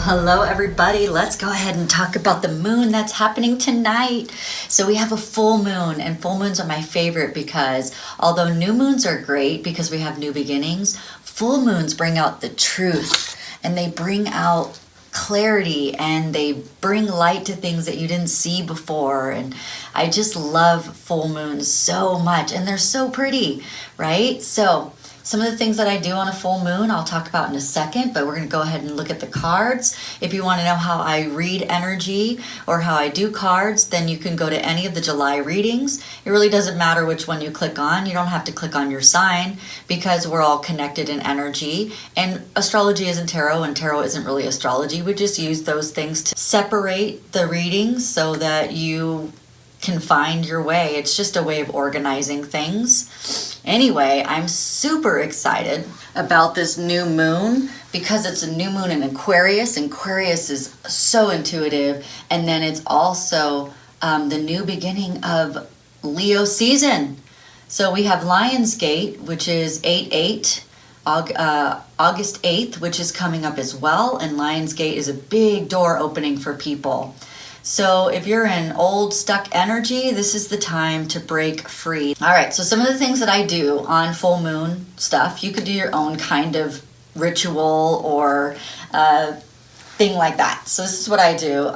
Hello everybody. Let's go ahead and talk about the moon that's happening tonight. So we have a full moon, and full moons are my favorite because although new moons are great because we have new beginnings, full moons bring out the truth and they bring out clarity and they bring light to things that you didn't see before. And I just love full moons so much, and they're so pretty, right? So some of the things that I do on a full moon, I'll talk about in a second, but we're going to go ahead and look at the cards. If you want to know how I read energy or how I do cards, then you can go to any of the July readings. It really doesn't matter which one you click on. You don't have to click on your sign because we're all connected in energy. And astrology isn't tarot, and tarot isn't really astrology. We just use those things to separate the readings so that you can find your way. It's just a way of organizing things. Anyway, I'm super excited about this new moon because it's a new moon in Aquarius. Aquarius is so intuitive, and then it's also the new beginning of Leo season. So we have Lionsgate, which is 8/8, August 8th, which is coming up as well, and Lionsgate is a big door opening for people. So if you're in old stuck energy, this is the time to break free. All right, so some of the things that I do on full moon stuff, you could do your own kind of ritual or thing like that. So this is what I do.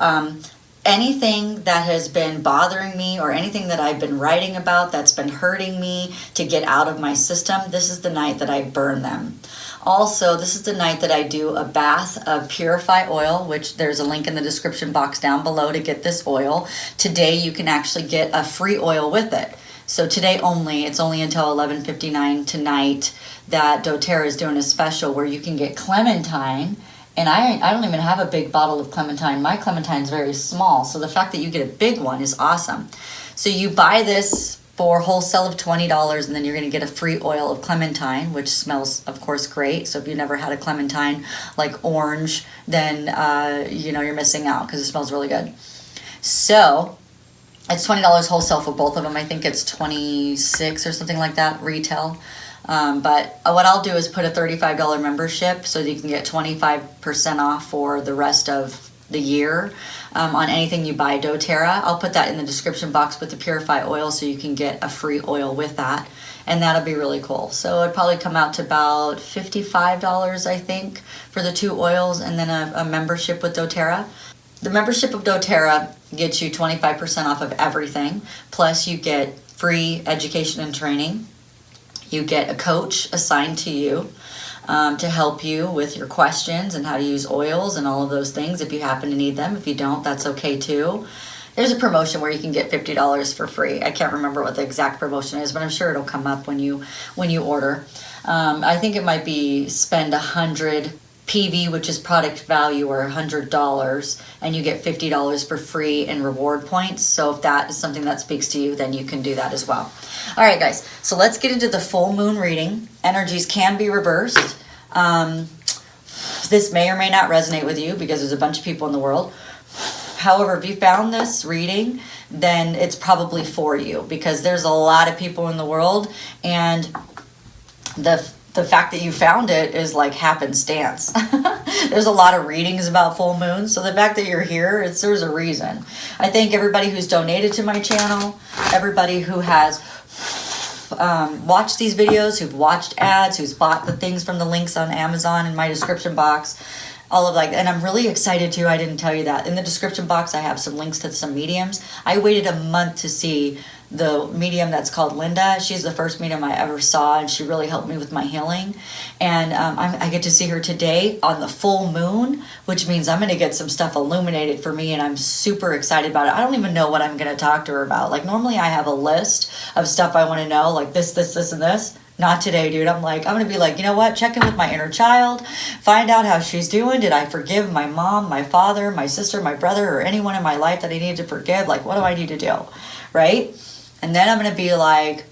Anything that has been bothering me or anything that I've been writing about that's been hurting me to get out of my system, this is the night that I burn them. Also, this is the night that I do a bath of Purify oil, which there's a link in the description box down below to get this oil. Today, you can actually get a free oil with it. So today only, it's only until 11:59 tonight that doTERRA is doing a special where you can get clementine. And I don't even have a big bottle of clementine. My clementine's very small, so the fact that you get a big one is awesome. So you buy this for a wholesale of $20, and then you're going to get a free oil of clementine, which smells, of course, great. So if you've never had a clementine like orange, then you're missing out because it smells really good. So it's $20 wholesale for both of them. I think it's $26 or something like that retail. But what I'll do is put a $35 membership so that you can get 25% off for the rest of the year on anything you buy doTERRA. I'll put that in the description box with the Purify oil so you can get a free oil with that, and that'll be really cool. So it'd probably come out to about $55, I think, for the two oils, and then a membership with doTERRA. The membership of doTERRA gets you 25% off of everything, plus you get free education and training. You get a coach assigned to you to help you with your questions and how to use oils and all of those things if you happen to need them. If you don't, that's okay too. There's a promotion where you can get $50 for free. I can't remember what the exact promotion is, but I'm sure it'll come up when you order. I think it might be spend 100 PV, which is product value, or $100, and you get $50 for free in reward points. So if that is something that speaks to you, then you can do that as well. All right, guys, so let's get into the full moon reading. Energies can be reversed. This may or may not resonate with you because there's a bunch of people in the world. However, if you found this reading, then it's probably for you because there's a lot of people in the world, and the fact that you found it is like happenstance. There's a lot of readings about full moons, so the fact that you're here, there's a reason. I thank everybody who's donated to my channel, everybody who has watched these videos, who've watched ads, who's bought the things from the links on Amazon in my description box. All of and I'm really excited too. I didn't tell you that. In the description box, I have some links to some mediums. I waited a month to see the medium that's called Linda. She's the first medium I ever saw, and she really helped me with my healing. And I get to see her today on the full moon, which means I'm going to get some stuff illuminated for me, and I'm super excited about it. I don't even know what I'm going to talk to her about. Like, normally I have a list of stuff I want to know, like this, and this. Not today, dude. I'm going to be like, you know what? Check in with my inner child. Find out how she's doing. Did I forgive my mom, my father, my sister, my brother, or anyone in my life that I need to forgive? Like, what do I need to do? Right? And then I'm going to be like,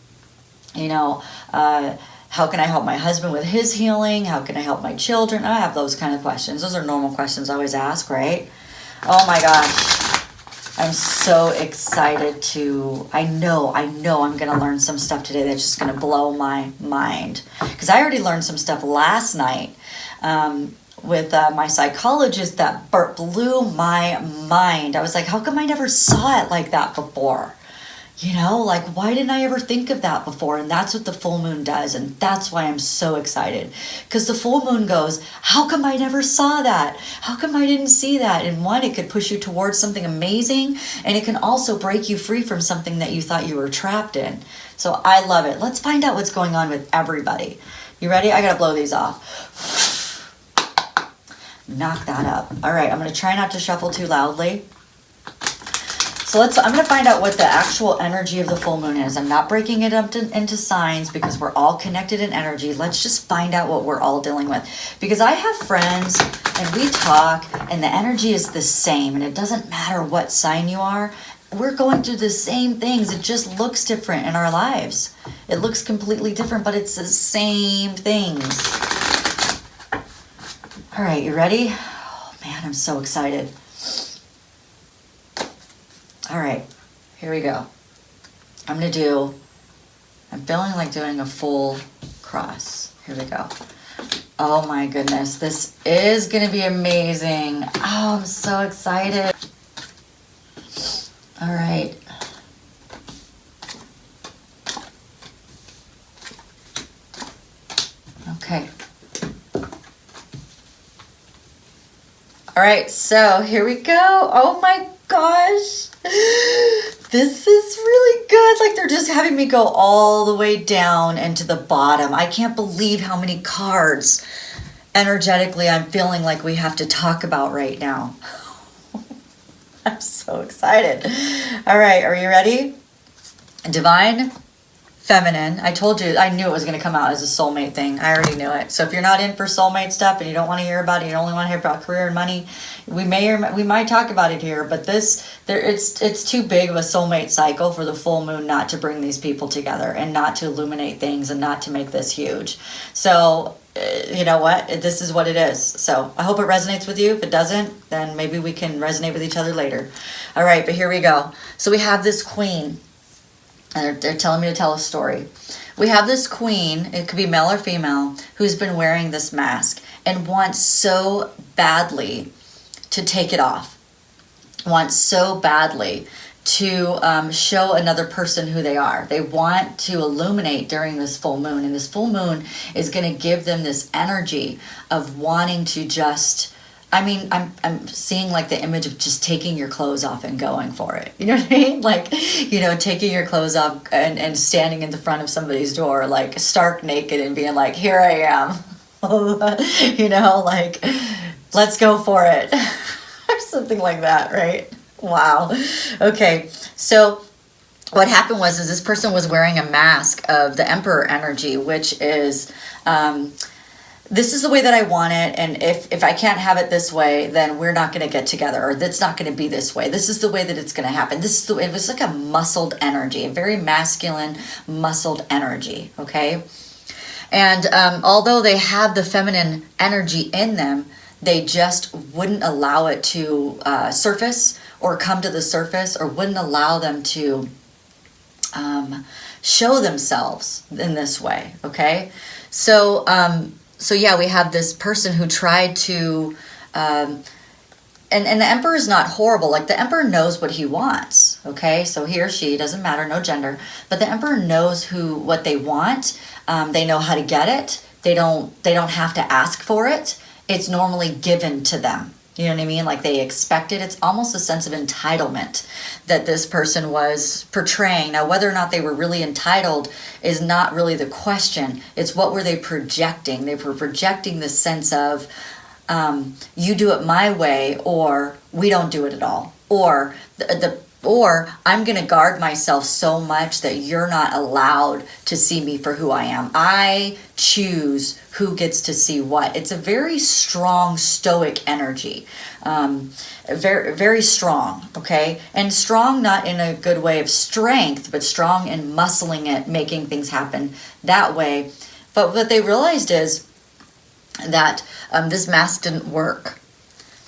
how can I help my husband with his healing? How can I help my children? I have those kind of questions. Those are normal questions I always ask, right? Oh my gosh. I'm so excited I know I'm going to learn some stuff today that's just going to blow my mind. Because I already learned some stuff last night my psychologist that blew my mind. I was like, how come I never saw it like that before? You know, like, why didn't I ever think of that before? And that's what the full moon does. And that's why I'm so excited. Because the full moon goes, how come I never saw that? How come I didn't see that? And one, it could push you towards something amazing. And it can also break you free from something that you thought you were trapped in. So I love it. Let's find out what's going on with everybody. You ready? I got to blow these off. Knock that up. All right, I'm going to try not to shuffle too loudly. So I'm going to find out what the actual energy of the full moon is. I'm not breaking it up into signs because we're all connected in energy. Let's just find out what we're all dealing with. Because I have friends and we talk and the energy is the same. And it doesn't matter what sign you are. We're going through the same things. It just looks different in our lives. It looks completely different, but it's the same things. All right, you ready? Oh man, I'm so excited. All right, here we go. I'm feeling like doing a full cross. Here we go. Oh my goodness, this is gonna be amazing. Oh, I'm so excited. All right. Okay. All right, so here we go. Oh my gosh. This is really good. Like they're just having me go all the way down and to the bottom. I can't believe how many cards energetically I'm feeling like we have to talk about right now. I'm so excited. All right, are you ready? Divine Feminine. I told you, I knew it was going to come out as a soulmate thing. I already knew it. So if you're not in for soulmate stuff and you don't want to hear about it, you only want to hear about career and money, we might talk about it here, but it's too big of a soulmate cycle for the full moon not to bring these people together and not to illuminate things and not to make this huge. So you know what? This is what it is. So I hope it resonates with you. If it doesn't, then maybe we can resonate with each other later. All right, but here we go. So we have this queen. And they're telling me to tell a story. We have this queen, it could be male or female, who's been wearing this mask and wants so badly to take it off. Wants so badly to show another person who they are. They want to illuminate during this full moon. And this full moon is going to give them this energy of wanting to just... I mean, I'm seeing like the image of just taking your clothes off and going for it. You know what I mean? Like, you know, taking your clothes off and standing in the front of somebody's door, like stark naked and being like, here I am. You know, like, let's go for it. Or something like that, right? Wow. Okay, so what happened was this person was wearing a mask of the Emperor energy, which is... this is the way that I want it, and if I can't have it this way, then we're not going to get together, or it's not going to be this way. This is the way that it's going to happen. It was like a muscled energy, a very masculine, muscled energy, okay? And although they have the feminine energy in them, they just wouldn't allow it to surface or come to the surface, or wouldn't allow them to show themselves in this way, okay? So yeah, we have this person who tried to, and the Emperor is not horrible. Like the Emperor knows what he wants, okay? So he or she, doesn't matter, no gender. But the Emperor knows what they want. They know how to get it. They don't have to ask for it. It's normally given to them. You know what I mean? Like they expect it. It's almost a sense of entitlement that this person was portraying. Now, whether or not they were really entitled is not really the question. It's what were they projecting? They were projecting the sense of you do it my way, or we don't do it at all. Or or I'm going to guard myself so much that you're not allowed to see me for who I am. I choose who gets to see what. It's a very strong stoic energy. Very, very strong, okay? And strong not in a good way of strength, but strong in muscling it, making things happen that way. But what they realized is that this mask didn't work.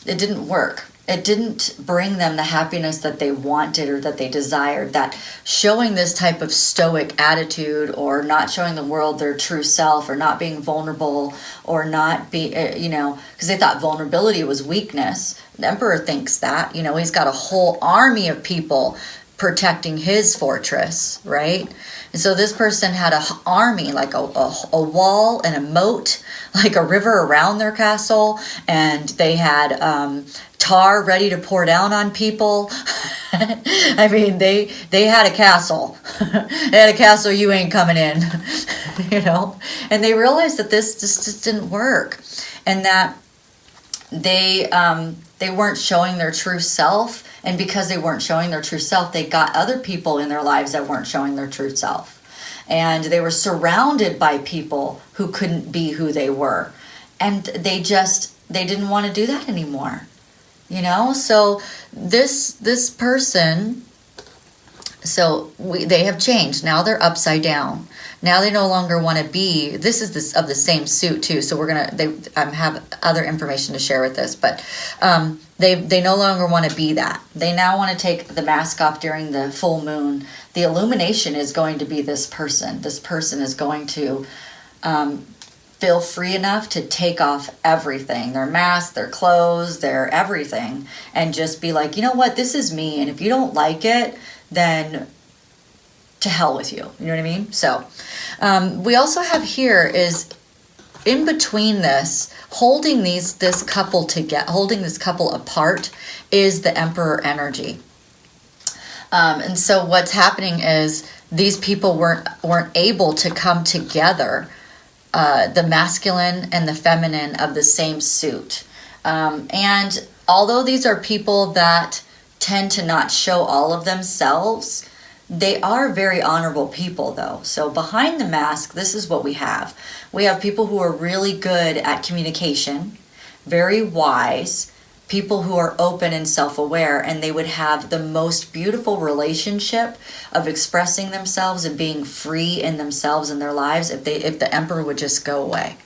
It didn't work. it didn't bring them the happiness that they wanted or that they desired. That showing this type of stoic attitude, or not showing the world their true self, or not being vulnerable, or not be, because they thought vulnerability was weakness. The emperor thinks that, he's got a whole army of people protecting his fortress, right? And so this person had an army, like a wall and a moat, like a river around their castle, and they had tar ready to pour down on people. I mean, they had a castle. They had a castle, you ain't coming in, And they realized that this just didn't work, and that they weren't showing their true self. And because they weren't showing their true self, they got other people in their lives that weren't showing their true self. And they were surrounded by people who couldn't be who they were. And they didn't want to do that anymore. So this person, they have changed. Now they're upside down. Now they no longer want to be, this is of the same suit too. So they have other information to share with this, but they no longer want to be that. They now want to take the mask off during the full moon. The illumination is going to be this person. This person is going to feel free enough to take off everything, their mask, their clothes, their everything, and just be like, you know what, this is me. And if you don't like it, then to hell with you. You know what I mean? So we also have here is in between this, holding this couple apart is the emperor energy. And so what's happening is these people weren't able to come together, the masculine and the feminine of the same suit. And although these are people that tend to not show all of themselves, they are very honorable people, though. So behind the mask, this is what we have. We have people who are really good at communication, very wise, people who are open and self-aware, and they would have the most beautiful relationship of expressing themselves and being free in themselves and their lives if the emperor would just go away.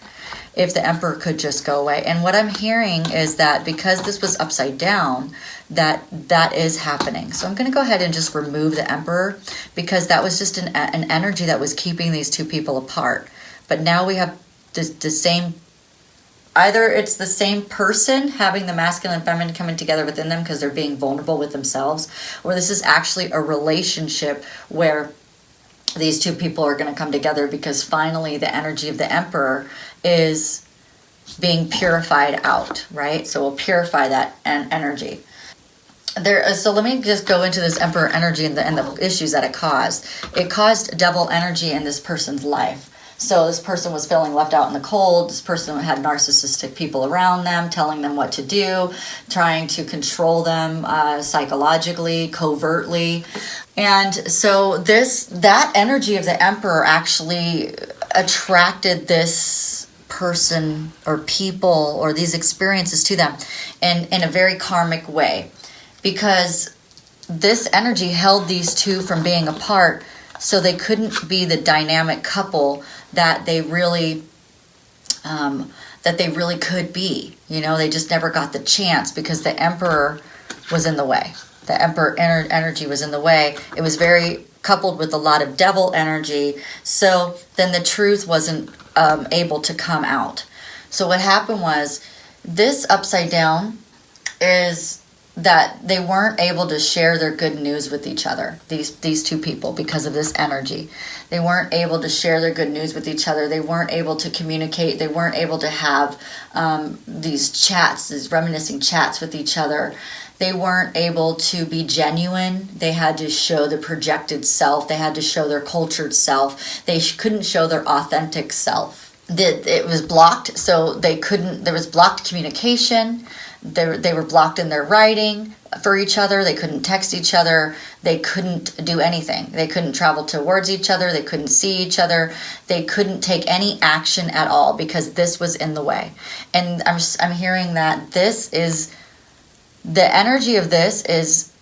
If the emperor could just go away. And what I'm hearing is that because this was upside down, that is happening. So I'm going to go ahead and just remove the emperor, because that was just an energy that was keeping these two people apart. But now we have the same, either it's the same person having the masculine and feminine coming together within them because they're being vulnerable with themselves, or this is actually a relationship where these two people are going to come together because finally the energy of the emperor is being purified out, right? So we'll purify that energy. So let me just go into this emperor energy and the issues that it caused. It caused devil energy in this person's life. So this person was feeling left out in the cold. This person had narcissistic people around them, telling them what to do, trying to control them psychologically, covertly. And so that energy of the emperor actually attracted this person or people or these experiences to them in a very karmic way, because this energy held these two from being apart, so they couldn't be the dynamic couple that they really could be. They just never got the chance because the emperor was in the way. The emperor energy was in the way. It was very coupled with a lot of devil energy. So then the truth wasn't able to come out. So what happened was, this upside down is that they weren't able to share their good news with each other, these two people, because of this energy. They weren't able to share their good news with each other. They weren't able to communicate. They weren't able to have these chats, these reminiscing chats with each other. They weren't able to be genuine. They had to show the projected self. They had to show their cultured self. They couldn't show their authentic self. It was blocked, so they couldn't. There was blocked communication. They were blocked in their writing for each other. They couldn't text each other. They couldn't do anything. They couldn't travel towards each other. They couldn't see each other. They couldn't take any action at all because this was in the way. And I'm hearing that this is, the energy of this is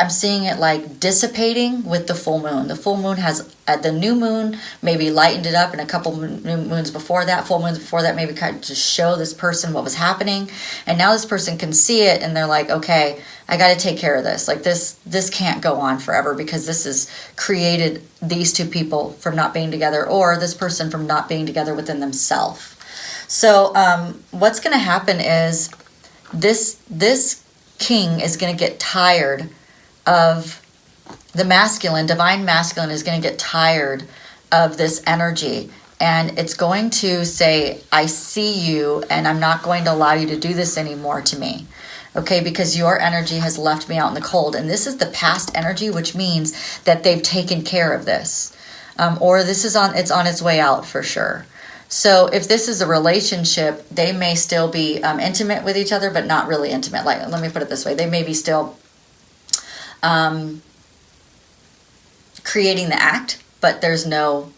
I'm seeing it like dissipating with the full moon. The full moon has, the new moon maybe lightened it up, and a couple new moons before that, full moons before that, maybe kind of just show this person what was happening. And now this person can see it, and they're like, okay, I got to take care of this. Like this can't go on forever, because this has created these two people from not being together, or this person from not being together within themselves. So what's going to happen is this king is going to get tired of the masculine. Divine masculine is going to get tired of this energy, and it's going to say, I see you, and I'm not going to allow you to do this anymore to me. Okay, because your energy has left me out in the cold. And this is the past energy, which means that they've taken care of this. Or this is on its way out for sure. So if this is a relationship, they may still be intimate with each other, but not really intimate. Like, let me put it this way. They may be still creating the act, but there's no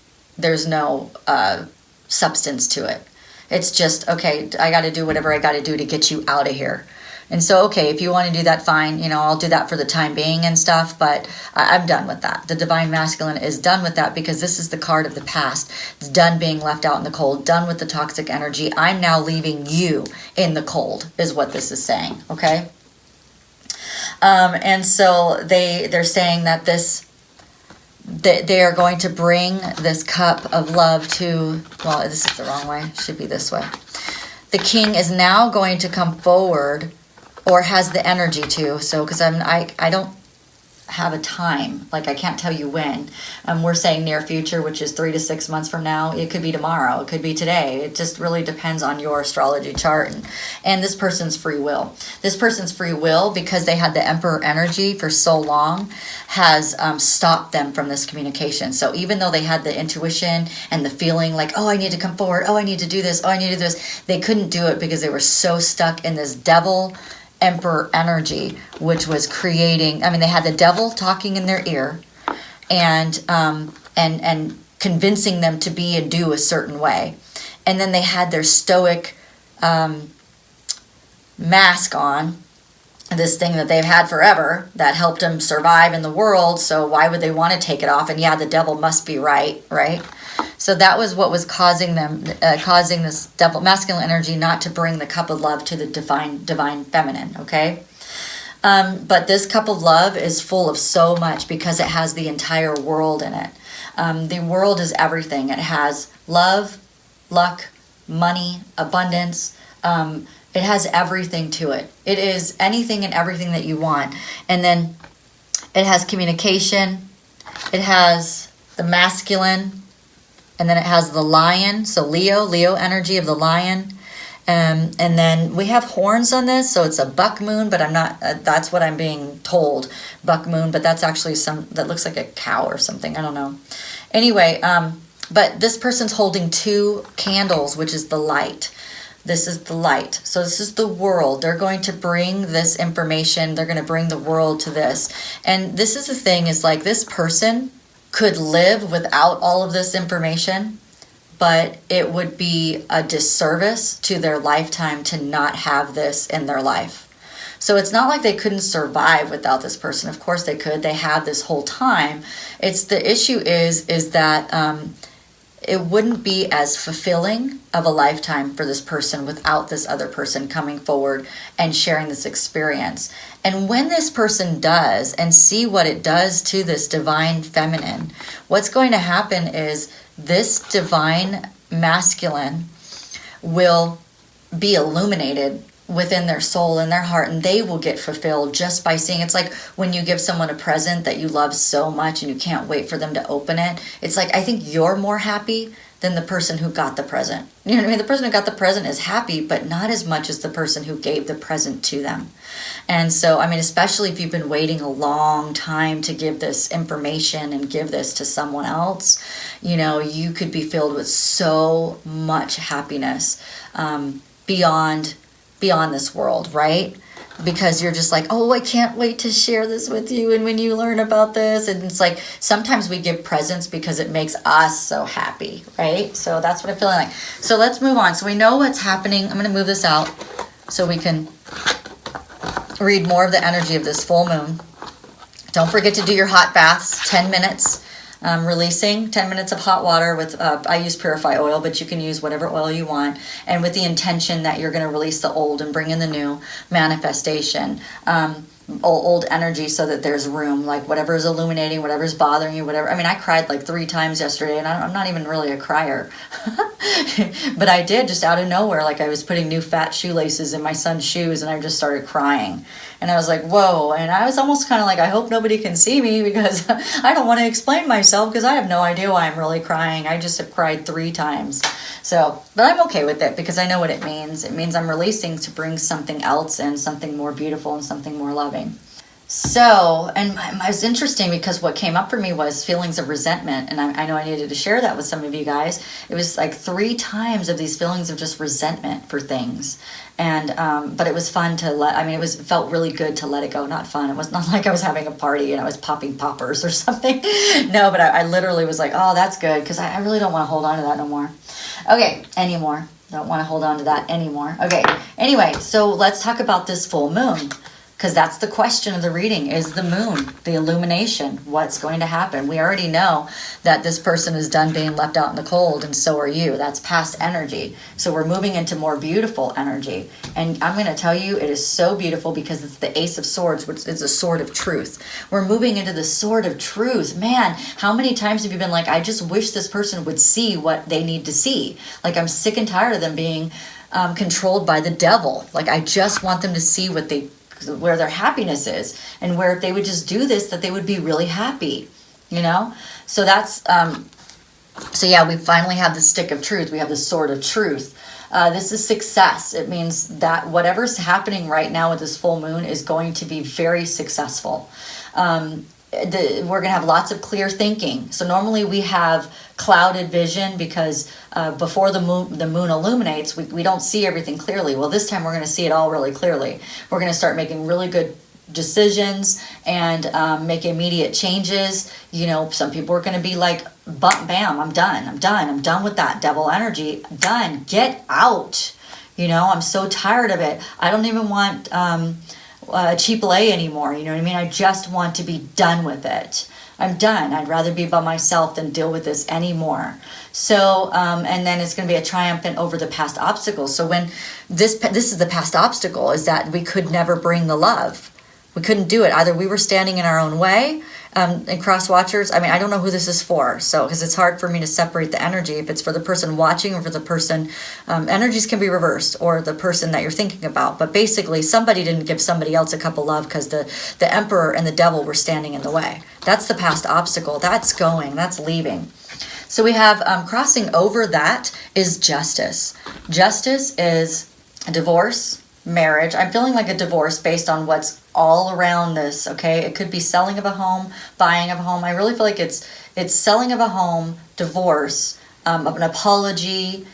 substance to it. It's just, okay, I got to do whatever I got to do to get you out of here. And so, okay, if you want to do that, fine. You know, I'll do that for the time being and stuff, but I'm done with that. The divine masculine is done with that, because this is the card of the past. It's done being left out in the cold, done with the toxic energy. I'm now leaving you in the cold, is what this is saying, okay? And so they're saying that they are going to bring this cup of love to, well, this is the wrong way. It should be this way. The king is now going to come forward, or has the energy to. So, because I don't have a time, like I can't tell you when. We're saying near future, which is 3 to 6 months from now. It could be tomorrow. It could be today. It just really depends on your astrology chart and this person's free will. This person's free will, because they had the emperor energy for so long, has stopped them from this communication. So even though they had the intuition and the feeling like, oh, I need to come forward, oh, I need to do this, oh, I need to do this, they couldn't do it because they were so stuck in this devil emperor energy, which was creating, I mean, they had the devil talking in their ear and convincing them to be and do a certain way. And then they had their stoic mask on, this thing that they've had forever that helped them survive in the world. So why would they want to take it off? And yeah, the devil must be right? So that was what was causing them, causing this devil masculine energy not to bring the cup of love to the divine feminine, okay? But this cup of love is full of so much, because it has the entire world in it. The world is everything. It has love, luck, money, abundance. It has everything to it. It is anything and everything that you want. And then it has communication. It has the masculine. And then it has the lion, so Leo energy of the lion. And then we have horns on this, so it's a buck moon, but I'm not, that's what I'm being told, buck moon, but that's actually that looks like a cow or something, I don't know. Anyway, but this person's holding 2 candles, which is the light. This is the light. So this is the world. They're going to bring this information. They're going to bring the world to this. And this is the thing, is like, this person could live without all of this information, but it would be a disservice to their lifetime to not have this in their life. So it's not like they couldn't survive without this person. Of course they could. They had this whole time. It's the issue is that it wouldn't be as fulfilling of a lifetime for this person without this other person coming forward and sharing this experience. And when this person does, and see what it does to this divine feminine, what's going to happen is this divine masculine will be illuminated within their soul and their heart, and they will get fulfilled just by seeing. It's like when you give someone a present that you love so much and you can't wait for them to open it. It's like, I think you're more happy than the person who got the present. You know what I mean? The person who got the present is happy, but not as much as the person who gave the present to them. And so, I mean, especially if you've been waiting a long time to give this information and give this to someone else, you know, you could be filled with so much happiness beyond this world, right? Because you're just like, oh, I can't wait to share this with you. And when you learn about this, and it's like, sometimes we give presents because it makes us so happy, right? So that's what I'm feeling like. So let's move on. So we know what's happening. I'm going to move this out so we can read more of the energy of this full moon. Don't forget to do your hot baths, 10 minutes. Releasing 10 minutes of hot water with, I use Purify oil, but you can use whatever oil you want, and with the intention that you're going to release the old and bring in the new manifestation, old energy, so that there's room, like whatever is illuminating, whatever is bothering you, whatever. I mean, I cried like 3 times yesterday, and I'm not even really a crier, but I did, just out of nowhere. Like I was putting new fat shoelaces in my son's shoes, and I just started crying. And I was like, whoa. And I was almost kind of like, I hope nobody can see me, because I don't want to explain myself, because I have no idea why I'm really crying. I just have cried 3 times. So, but I'm okay with it, because I know what it means. It means I'm releasing to bring something else in, something more beautiful and something more loving. So, and it was interesting, because what came up for me was feelings of resentment. And I know I needed to share that with some of you guys. It was like 3 times of these feelings of just resentment for things. And, but it was fun to it felt really good to let it go. Not fun. It was not like I was having a party and I was popping poppers or something. No, but I literally was like, oh, that's good. Because I really don't want to hold on to that no more. Okay, anymore. Don't want to hold on to that anymore. Okay, anyway, so let's talk about this full moon. Because that's the question of the reading, is the moon, the illumination, what's going to happen. We already know that this person is done being left out in the cold, and so are you. That's past energy. So we're moving into more beautiful energy. And I'm going to tell you, it is so beautiful, because it's the Ace of Swords, which is a sword of truth. We're moving into the sword of truth. Man, how many times have you been like, I just wish this person would see what they need to see. Like, I'm sick and tired of them being controlled by the devil. Like, I just want them to see where their happiness is, and where if they would just do this, that they would be really happy, so that's so yeah, we finally have the stick of truth. We have the sword of truth. This is success. It means that whatever's happening right now with this full moon is going to be very successful. We're going to have lots of clear thinking. So normally we have clouded vision, because before the moon illuminates, we don't see everything clearly. Well, this time we're going to see it all really clearly. We're going to start making really good decisions and make immediate changes. Some people are going to be like, bam, I'm done with that devil energy. Done. Get out. I'm so tired of it. I don't even want cheap lay anymore. You know what I mean? I just want to be done with it. I'm done. I'd rather be by myself than deal with this anymore. So, and then it's going to be a triumphant over the past obstacles. So when this is the past obstacle, is that we could never bring the love. We couldn't do it. Either we were standing in our own way, and cross watchers. I don't know who this is for. So, because it's hard for me to separate the energy, if it's for the person watching or for the person, energies can be reversed, or the person that you're thinking about. But basically, somebody didn't give somebody else a cup of love, because the emperor and the devil were standing in the way. That's the past obstacle. That's leaving. So we have crossing over that is justice. Justice is divorce, marriage. I'm feeling like a divorce based on what's all around this, okay? It could be selling of a home, buying of a home. I really feel like it's selling of a home, divorce, of an apology.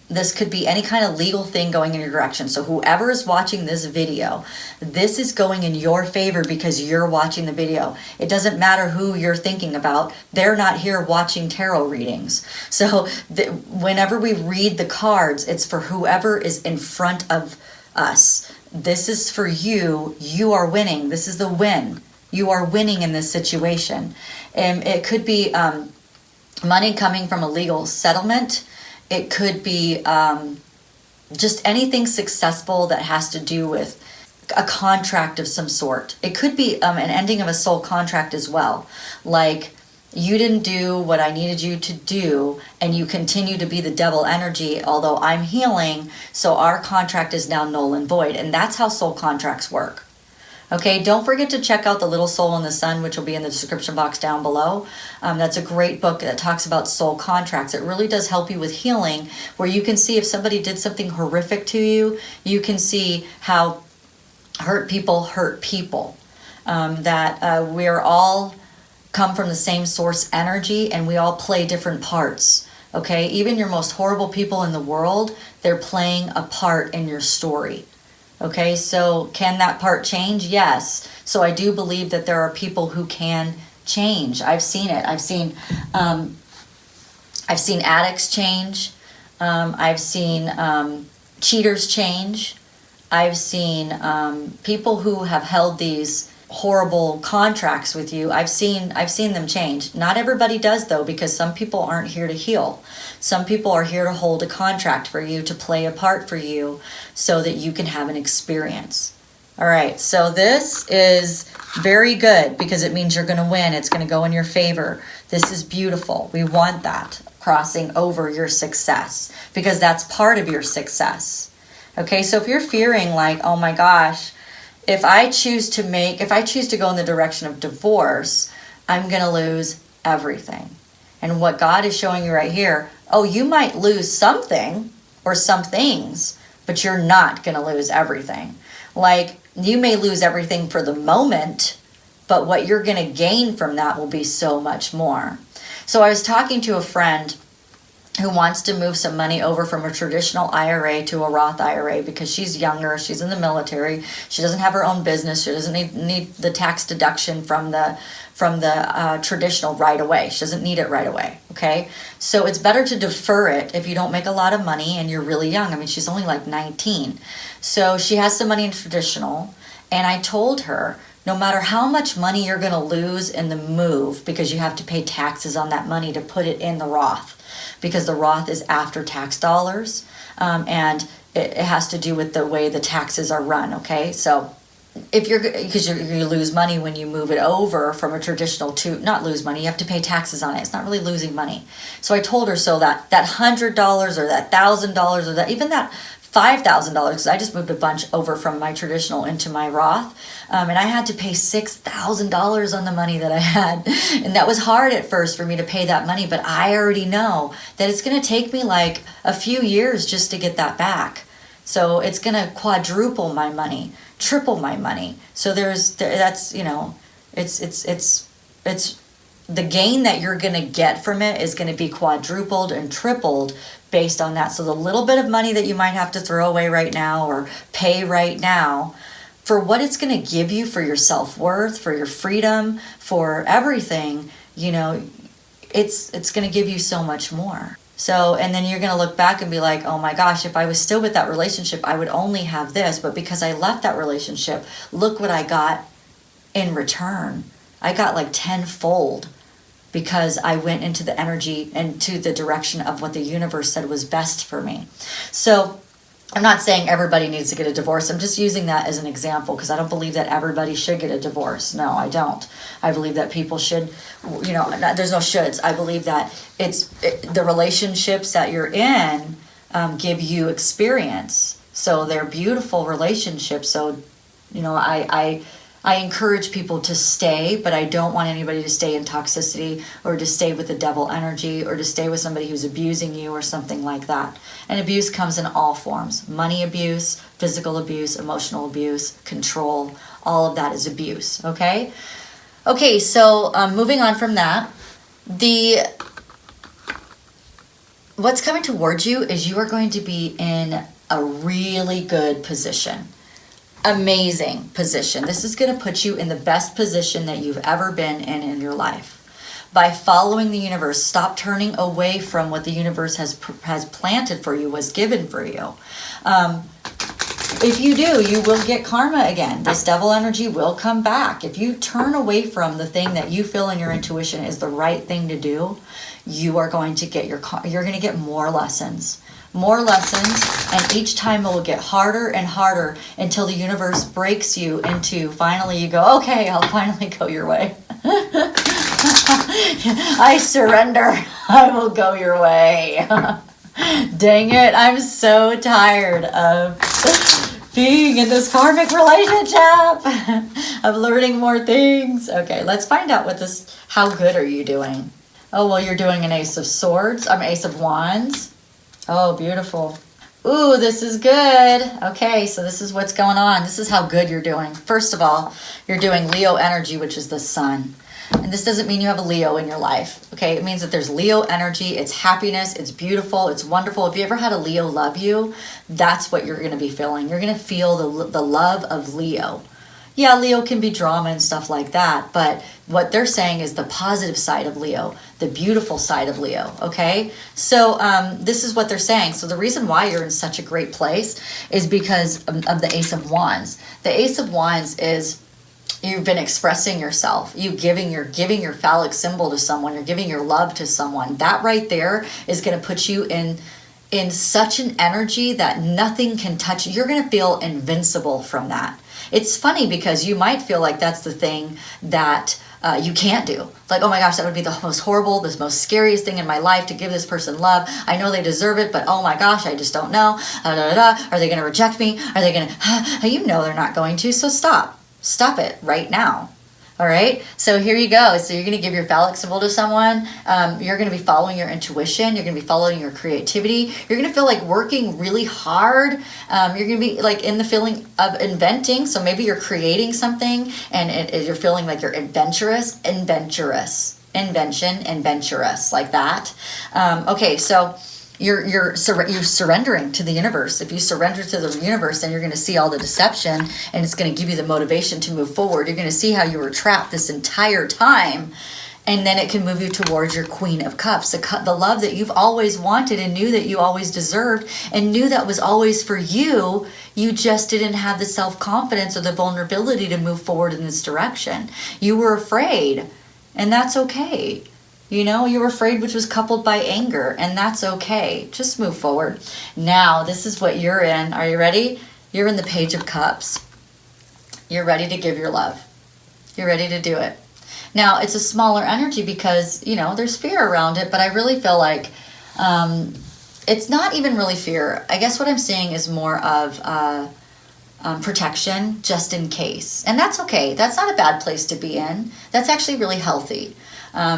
This could be any kind of legal thing going in your direction. So whoever is watching this video, this is going in your favor because you're watching the video. It doesn't matter who you're thinking about. They're not here watching tarot readings. So whenever we read the cards, it's for whoever is in front of us. This is for you. You are winning. This is the win. You are winning in this situation. And it could be money coming from a legal settlement. It could be just anything successful that has to do with a contract of some sort. It could be an ending of a soul contract as well. Like, you didn't do what I needed you to do, and you continue to be the devil energy, although I'm healing, so our contract is now null and void. And that's how soul contracts work. Okay, don't forget to check out The Little Soul in the Sun, which will be in the description box down below. That's a great book that talks about soul contracts. It really does help you with healing, where you can see if somebody did something horrific to you, you can see how hurt people. That we're all come from the same source energy, and we all play different parts. Okay, even your most horrible people in the world, they're playing a part in your story. Okay, so can that part change? Yes. So I do believe that there are people who can change. I've seen it. I've seen addicts change. I've seen cheaters change. I've seen people who have held these horrible contracts with you. I've seen them change. Not everybody does though, because some people aren't here to heal. Some people are here to hold a contract for you, to play a part for you so that you can have an experience. All right, so this is very good because it means you're going to win. It's going to go in your favor. This is beautiful. We want that crossing over your success because that's part of your success. Okay, so if you're fearing like, oh my gosh, if I choose to go in the direction of divorce, I'm going to lose everything. And what God is showing you right here, oh, you might lose something or some things, but you're not going to lose everything. Like, you may lose everything for the moment, but what you're going to gain from that will be so much more. So I was talking to a friend who wants to move some money over from a traditional IRA to a Roth IRA because she's younger, she's in the military, she doesn't have her own business, she doesn't need the tax deduction from the traditional right away. She doesn't need it right away, okay? So it's better to defer it if you don't make a lot of money and you're really young. I mean, she's only like 19. So she has some money in traditional, and I told her, no matter how much money you're going to lose in the move, because you have to pay taxes on that money to put it in the Roth, because the Roth is after tax dollars, and it has to do with the way the taxes are run, okay? So if because you lose money when you move it over from a traditional to, not lose money, you have to pay taxes on it. It's not really losing money. So I told her, so that $100 or that $1,000 or that even that $5,000, because I just moved a bunch over from my traditional into my Roth, and I had to pay $6,000 on the money that I had, and that was hard at first for me to pay that money, but I already know that it's going to take me like a few years just to get that back. So it's going to quadruple my money, triple my money. So that's, you know, it's the gain that you're going to get from it is going to be quadrupled and tripled based on that. So the little bit of money that you might have to throw away right now or pay right now, for what it's going to give you for your self-worth, for your freedom, for everything, you know, it's going to give you so much more. So, and then you're going to look back and be like, oh my gosh, if I was still with that relationship, I would only have this. But because I left that relationship, look what I got in return. I got like tenfold because I went into the energy and to the direction of what the universe said was best for me. So I'm not saying everybody needs to get a divorce. I'm just using that as an example because I don't believe that everybody should get a divorce. No, I don't. I believe that people should, you know, there's no shoulds. I believe that the relationships that you're in give you experience. So they're beautiful relationships. So, you know, I encourage people to stay, but I don't want anybody to stay in toxicity or to stay with the devil energy or to stay with somebody who's abusing you or something like that. And abuse comes in all forms. Money abuse, physical abuse, emotional abuse, control, all of that is abuse, okay? Okay, so moving on from that, what's coming towards you is you are going to be in a really good position. Amazing position. This is going to put you in the best position that you've ever been in your life. By following the universe, stop turning away from what the universe has planted for you, was given for you. If you do, you will get karma again. This devil energy will come back. If you turn away from the thing that you feel in your intuition is the right thing to do, you are going to get you're going to get more lessons. More lessons, and each time it will get harder and harder until the universe breaks you into, finally you go, okay, I'll finally go your way. I surrender. I will go your way. Dang it, I'm so tired of being in this karmic relationship, of learning more things. Okay, let's find out how good are you doing? Oh, well, you're doing an Ace of Swords. I'm Ace of Wands. Oh, beautiful. Ooh, this is good. Okay, so this is what's going on. This is how good you're doing. First of all, you're doing Leo energy, which is the sun. And this doesn't mean you have a Leo in your life. Okay, it means that there's Leo energy. It's happiness. It's beautiful. It's wonderful. If you ever had a Leo love you, that's what you're going to be feeling. You're going to feel the love of Leo. Yeah, Leo can be drama and stuff like that, but what they're saying is the positive side of Leo, the beautiful side of Leo, okay? So this is what they're saying. So the reason why you're in such a great place is because of the Ace of Wands. The Ace of Wands is you've been expressing yourself, you're giving your phallic symbol to someone, you're giving your love to someone. That right there is going to put you in such an energy that nothing can touch you. You're going to feel invincible from that. It's funny because you might feel like that's the thing that you can't do. Like, oh my gosh, that would be the most horrible, the most scariest thing in my life, to give this person love. I know they deserve it, but oh my gosh, I just don't know. Are they going to reject me? Are they going to, you know they're not going to, so stop. Stop it right now. All right, so here you go. So you're going to give your phallic symbol to someone. You're going to be following your intuition. You're going to be following your creativity. You're going to feel like working really hard. You're going to be like in the feeling of inventing. So maybe you're creating something and you're feeling like you're adventurous, like that. Okay, so you're surrendering to the universe. If you surrender to the universe, then you're going to see all the deception, and it's going to give you the motivation to move forward. You're going to see how you were trapped this entire time, and then it can move you towards your Queen of Cups, the love that you've always wanted and knew that you always deserved and knew that was always for you. You just didn't have the self-confidence or the vulnerability to move forward in this direction. You were afraid, and that's okay. You know, you were afraid, which was coupled by anger, and that's okay. Just move forward. Now, this is what you're in. Are you ready? You're in the Page of Cups. You're ready to give your love. You're ready to do it. Now, it's a smaller energy because, you know, there's fear around it, but I really feel like it's not even really fear. I guess what I'm seeing is more of protection, just in case. And that's okay. That's not a bad place to be in. That's actually really healthy.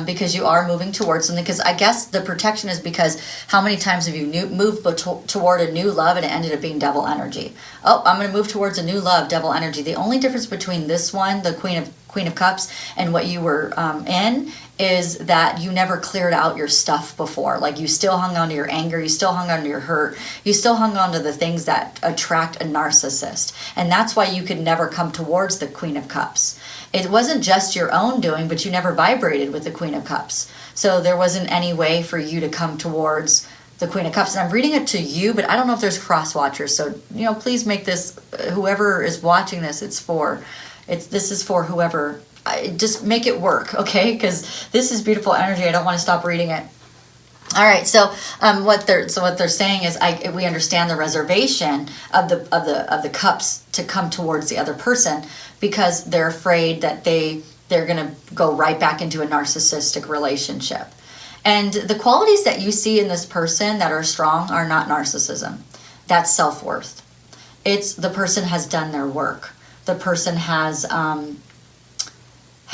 Because you are moving towards something. Because I guess the protection is because how many times have you moved toward a new love and it ended up being devil energy? Oh, I'm going to move towards a new love, devil energy. The only difference between this one, the Queen of Cups, and what you were in is that you never cleared out your stuff before. Like, you still hung on to your anger, you still hung on to your hurt, you still hung on to the things that attract a narcissist. And that's why you could never come towards the Queen of Cups. It wasn't just your own doing, but you never vibrated with the Queen of Cups. So there wasn't any way for you to come towards the Queen of Cups. And I'm reading it to you, but I don't know if there's cross watchers. So, you know, please make this, whoever is watching this, this is for whoever. Just make it work, okay? Because this is beautiful energy. I don't want to stop reading it. All right, so what they're saying is we understand the reservation of the cups to come towards the other person because they're afraid that they're going to go right back into a narcissistic relationship. And the qualities that you see in this person that are strong are not narcissism. That's self-worth. It's the person has done their work. The person has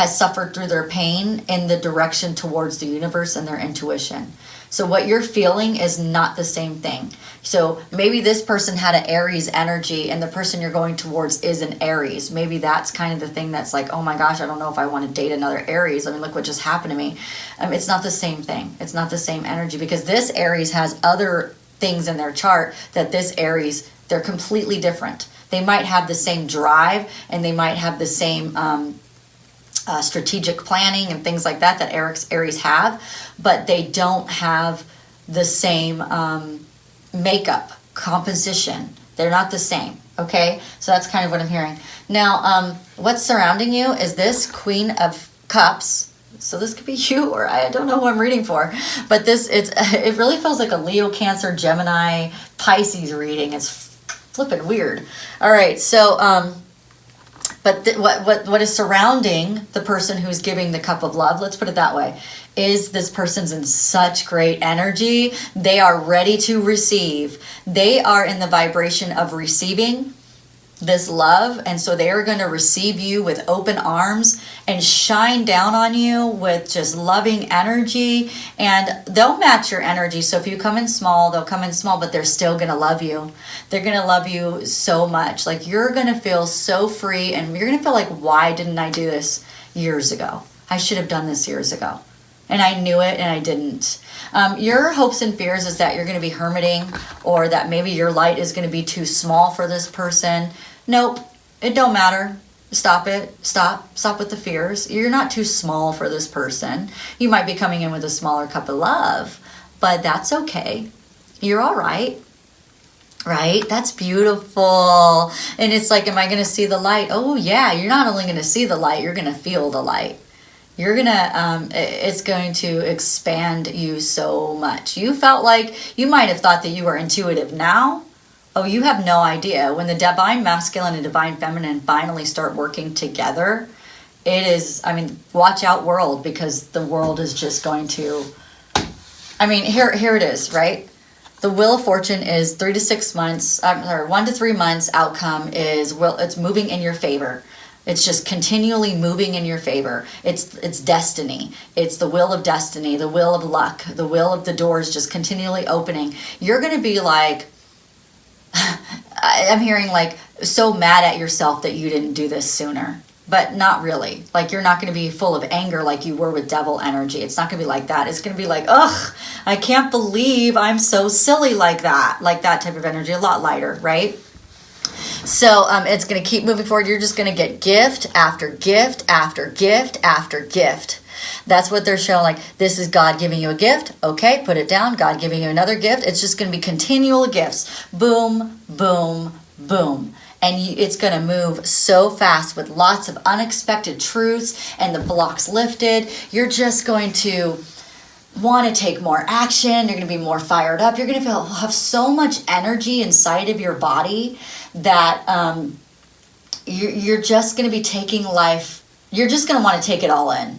suffered through their pain in the direction towards the universe and their intuition. So what you're feeling is not the same thing. So maybe this person had an Aries energy and the person you're going towards is an Aries. Maybe that's kind of the thing that's like, oh my gosh, I don't know if I want to date another Aries. I mean, look what just happened to me. It's not the same thing. It's not the same energy because this Aries has other things in their chart that this Aries, they're completely different. They might have the same drive and they might have the same strategic planning and things like that Aries have, but they don't have the same makeup, composition. They're not the same, okay? So that's kind of what I'm hearing. Now, what's surrounding you is this Queen of Cups. So this could be you, or I don't know who I'm reading for, but it really feels like a Leo, Cancer, Gemini, Pisces reading. It's flipping weird. All right, so but what is surrounding the person who's giving the cup of love, let's put it that way, is this person's in such great energy. They are ready to receive. They are in the vibration of receiving this love, and so they are going to receive you with open arms and shine down on you with just loving energy, and they'll match your energy. So if you come in small, they'll come in small, but they're still going to love you. They're going to love you so much. Like, you're going to feel so free, and you're going to feel like, why didn't I do this years ago? I should have done this years ago, and I knew it and I didn't. Your hopes and fears is that you're going to be hermiting, or that maybe your light is going to be too small for this person. Nope, it don't matter. Stop it. Stop with the fears. You're not too small for this person. You might be coming in with a smaller cup of love, but that's okay. You're all right. Right? That's beautiful. And it's like, am I going to see the light? Oh, yeah. You're not only going to see the light, you're going to feel the light. You're going to, it's going to expand you so much. You felt like, you might have thought that you were intuitive now. Oh, you have no idea. When the divine masculine and divine feminine finally start working together, it is, I mean, watch out world, because the world is just going to, I mean, here it is, right? The Wheel of Fortune is 3 to 6 months, 1 to 3 months. Outcome is, well, it's moving in your favor. It's just continually moving in your favor. It's destiny. It's the wheel of destiny, the wheel of luck, the wheel of the doors just continually opening. You're going to be like, I'm hearing like so mad at yourself that you didn't do this sooner. But not really. Like, you're not going to be full of anger like you were with devil energy. It's not going to be like that. It's going to be like, ugh, I can't believe I'm so silly like that. Like that type of energy, a lot lighter, right? So it's going to keep moving forward. You're just going to get gift after gift after gift after gift. That's what they're showing. Like, this is God giving you a gift. Okay, put it down. God giving you another gift. It's just going to be continual gifts. Boom, boom, boom. And it's going to move so fast with lots of unexpected truths and the blocks lifted. You're just going to want to take more action. You're going to be more fired up. You're going to have so much energy inside of your body that you're just going to be taking life. You're just going to want to take it all in.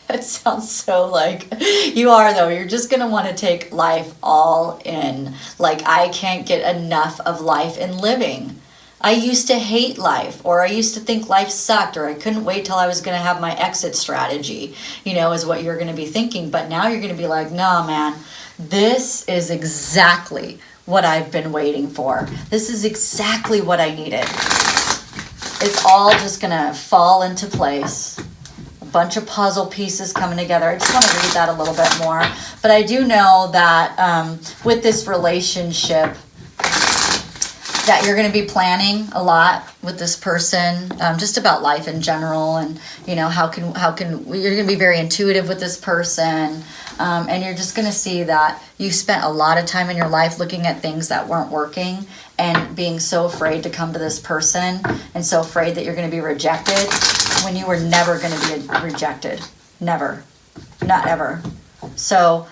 It sounds so like you are, though. You're just going to want to take life all in. Like, I can't get enough of life and living. I used to hate life, or I used to think life sucked, or I couldn't wait till I was going to have my exit strategy, is what you're going to be thinking. But now you're going to be like, no, man, this is exactly what I've been waiting for. This is exactly what I needed. It's all just going to fall into place. Bunch of puzzle pieces coming together. I just want to read that a little bit more. But I do know that with this relationship, that you're going to be planning a lot with this person, just about life in general, and how can you're going to be very intuitive with this person, and you're just going to see that you spent a lot of time in your life looking at things that weren't working and being so afraid to come to this person and so afraid that you're going to be rejected when you were never going to be rejected. Never. Not ever. So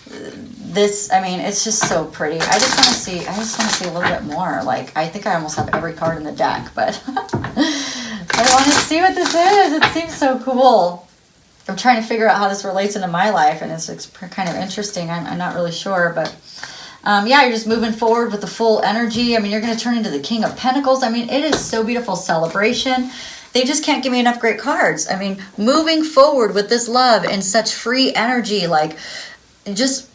this, I mean, it's just so pretty. I just want to see a little bit more. Like, I think I almost have every card in the deck, but I want to see what this is. It seems so cool. I'm trying to figure out how this relates into my life, and it's kind of interesting. I'm not really sure, but yeah, you're just moving forward with the full energy. I mean, you're going to turn into the King of Pentacles. I mean, it is so beautiful. Celebration. They just can't give me enough great cards. I mean, moving forward with this love and such free energy, like, just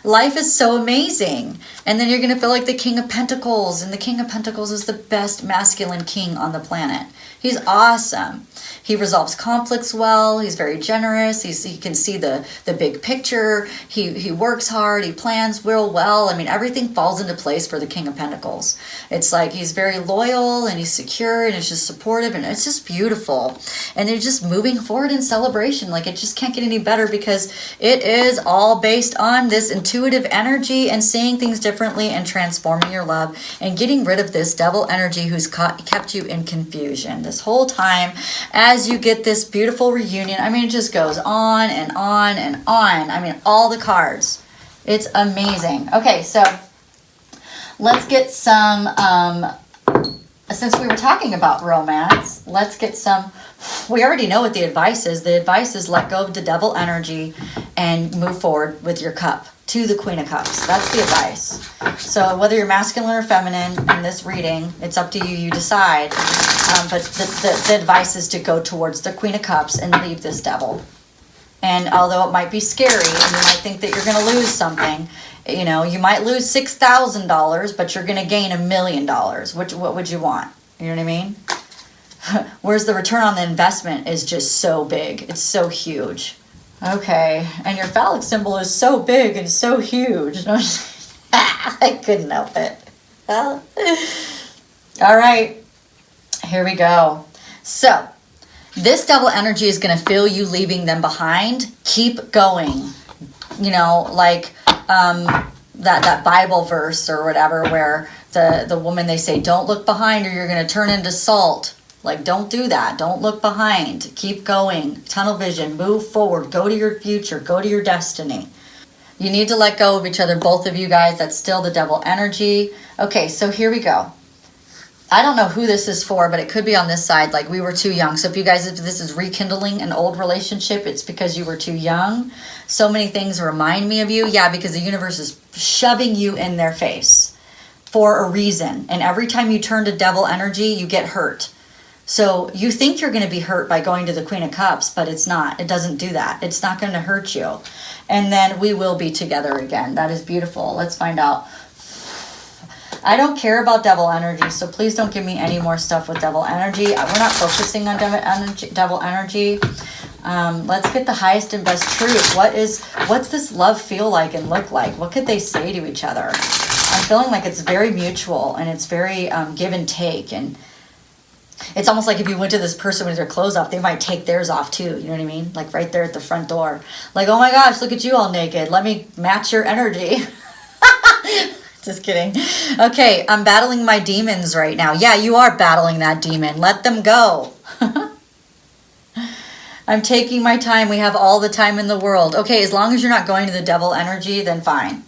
life is so amazing. And then you're going to feel like the King of Pentacles, and the King of Pentacles is the best masculine king on the planet. He's awesome. He resolves conflicts well. He's very generous. He can see the big picture. He works hard. He plans real well. I mean, everything falls into place for the King of Pentacles. It's like he's very loyal, and he's secure, and he's just supportive, and it's just beautiful. And they're just moving forward in celebration. Like, it just can't get any better, because it is all based on this intuitive energy and seeing things differently and transforming your love and getting rid of this devil energy who's kept you in confusion this whole time. As you get this beautiful reunion, I mean, it just goes on and on and on. I mean, all the cards. It's amazing. Okay, so let's get some, since we were talking about romance, let's get some, we already know what the advice is. The advice is let go of the devil energy and move forward with your cup to the Queen of Cups. That's the advice. So whether you're masculine or feminine in this reading, it's up to you. You decide. But the advice is to go towards the Queen of Cups and leave this devil. And although it might be scary, and you might think that you're going to lose something, you might lose $6,000, but you're going to gain $1 million. What would you want? You know what I mean? Whereas the return on the investment is just so big. It's so huge. Okay, and your phallic symbol is so big and so huge. I couldn't help it. All right, here we go. So, this devil energy is going to feel you leaving them behind. Keep going. like that Bible verse or whatever, where the woman, they say, don't look behind or you're going to turn into salt. Like, don't do that. Don't look behind. Keep going. Tunnel vision. Move forward. Go to your future. Go to your destiny. You need to let go of each other, both of you guys. That's still the devil energy. Okay, so here we go. I don't know who this is for, but it could be on this side. Like, we were too young. So if this is rekindling an old relationship, it's because you were too young. So many things remind me of you. Yeah, because the universe is shoving you in their face for a reason. And every time you turn to devil energy, you get hurt. So you think you're going to be hurt by going to the Queen of Cups, but it's not. It doesn't do that. It's not going to hurt you. And then we will be together again. That is beautiful. Let's find out. I don't care about devil energy, so please don't give me any more stuff with devil energy. We're not focusing on devil energy. Let's get the highest and best truth. What's this love feel like and look like? What could they say to each other? I'm feeling like it's very mutual and it's very give and take, and it's almost like if you went to this person with their clothes off, they might take theirs off too. You know what I mean? Like right there at the front door. Like, oh my gosh, look at you all naked. Let me match your energy. Just kidding. Okay, I'm battling my demons right now. Yeah, you are battling that demon. Let them go. I'm taking my time. We have all the time in the world. Okay, as long as you're not going to the devil energy, then fine.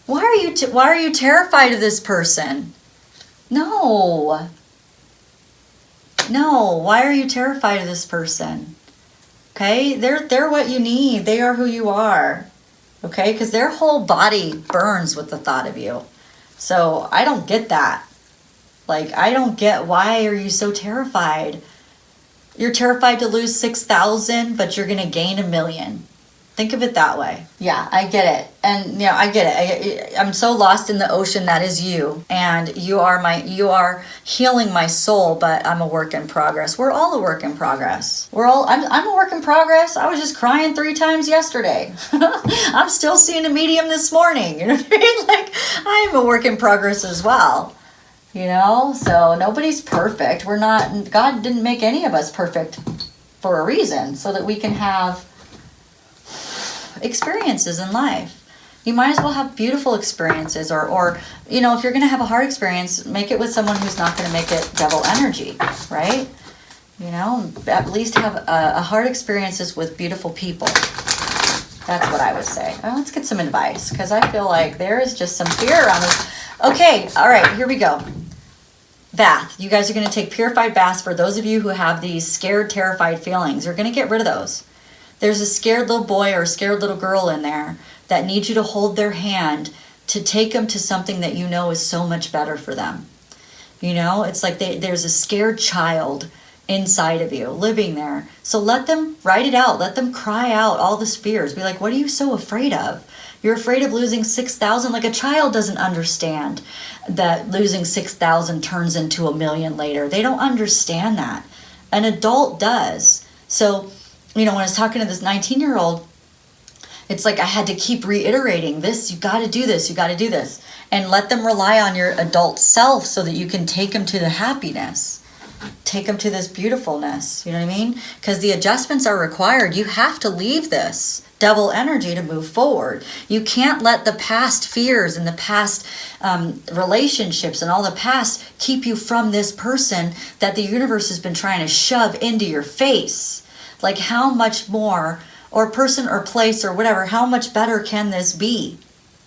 Why are you terrified of this person? No. No, why are you terrified of this person? Okay, they're what you need. They are who you are. Okay, because their whole body burns with the thought of you. So I don't get that. Like, I don't get, why are you so terrified? You're terrified to lose 6,000, but you're going to gain 1 million. Think of it that way. Yeah, I get it. And I get it. I'm so lost in the ocean that is you. And you are healing my soul, but I'm a work in progress. We're all a work in progress. I'm a work in progress. I was just crying 3 times yesterday. I'm still seeing a medium this morning. You know what I mean? Like, I'm a work in progress as well. So nobody's perfect. God didn't make any of us perfect for a reason, so that we can have experiences in life. You might as well have beautiful experiences, or if you're going to have a hard experience, make it with someone who's not going to make it devil energy, right? At least have a hard experiences with beautiful people. That's what I would say. Let's get some advice, because I feel like there is just some fear around this. Okay, all right, here we go. Bath. You guys are going to take purified baths. For those of you who have these scared, terrified feelings, you're going to get rid of those. There's a scared little boy or a scared little girl in there that needs you to hold their hand to take them to something that is so much better for them. It's like there's a scared child inside of you living there. So let them write it out. Let them cry out all these fears. Be like, what are you so afraid of? You're afraid of losing 6,000? Like, a child doesn't understand that losing 6,000 turns into 1 million later. They don't understand that. An adult does. So when I was talking to this 19-year-old, it's like I had to keep reiterating this. You got to do this. You got to do this. And let them rely on your adult self so that you can take them to the happiness. Take them to this beautifulness. You know what I mean? Because the adjustments are required. You have to leave this devil energy to move forward. You can't let the past fears and the past relationships and all the past keep you from this person that the universe has been trying to shove into your face. Like, how much more, or person or place or whatever, how much better can this be?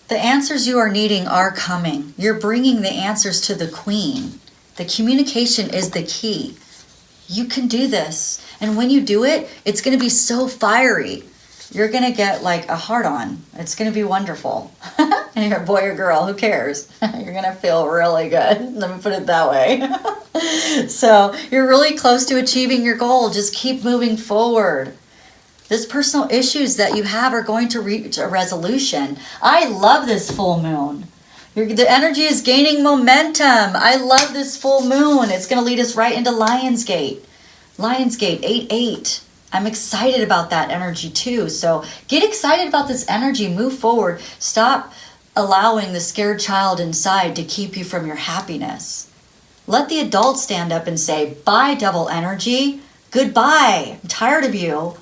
The answers you are needing are coming. You're bringing the answers to the queen. The communication is the key. You can do this. And when you do it, it's going to be so fiery. You're going to get like a heart-on. It's going to be wonderful. And you're a boy or girl, who cares? You're going to feel really good. Let me put it that way. So you're really close to achieving your goal. Just keep moving forward. This personal issues that you have are going to reach a resolution. I love this full moon. The energy is gaining momentum. I love this full moon. It's going to lead us right into Lionsgate. Lionsgate 8-8. I'm excited about that energy too. So get excited about this energy. Move forward. Stop allowing the scared child inside to keep you from your happiness. Let the adult stand up and say, bye, devil energy. Goodbye. I'm tired of you.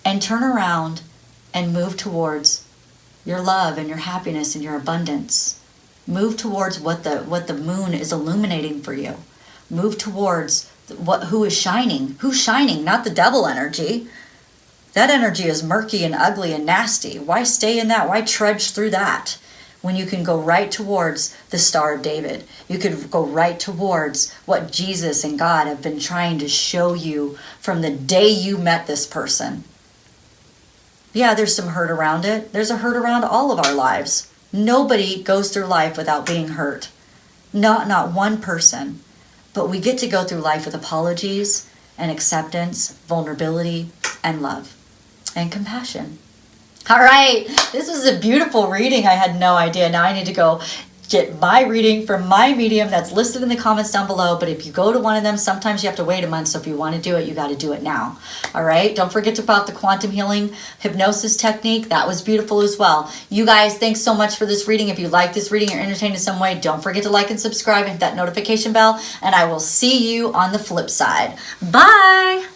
And turn around and move towards your love and your happiness and your abundance. Move towards what the moon is illuminating for you. Move towards who is shining. Who's shining? Not the devil energy. That energy is murky and ugly and nasty. Why stay in that? Why trudge through that when you can go right towards the Star of David? You could go right towards what Jesus and God have been trying to show you from the day you met this person. Yeah, there's some hurt around it. There's a hurt around all of our lives. Nobody goes through life without being hurt. Not one person. But we get to go through life with apologies and acceptance, vulnerability, and love, and compassion. All right, this was a beautiful reading. I had no idea. Now I need to go get my reading from my medium that's listed in the comments down below. But if you go to one of them, sometimes you have to wait a month. So if you want to do it, you got to do it now. All right. Don't forget about the quantum healing hypnosis technique. That was beautiful as well. You guys, thanks so much for this reading. If you like this reading or entertained in some way, don't forget to like and subscribe and hit that notification bell. And I will see you on the flip side. Bye.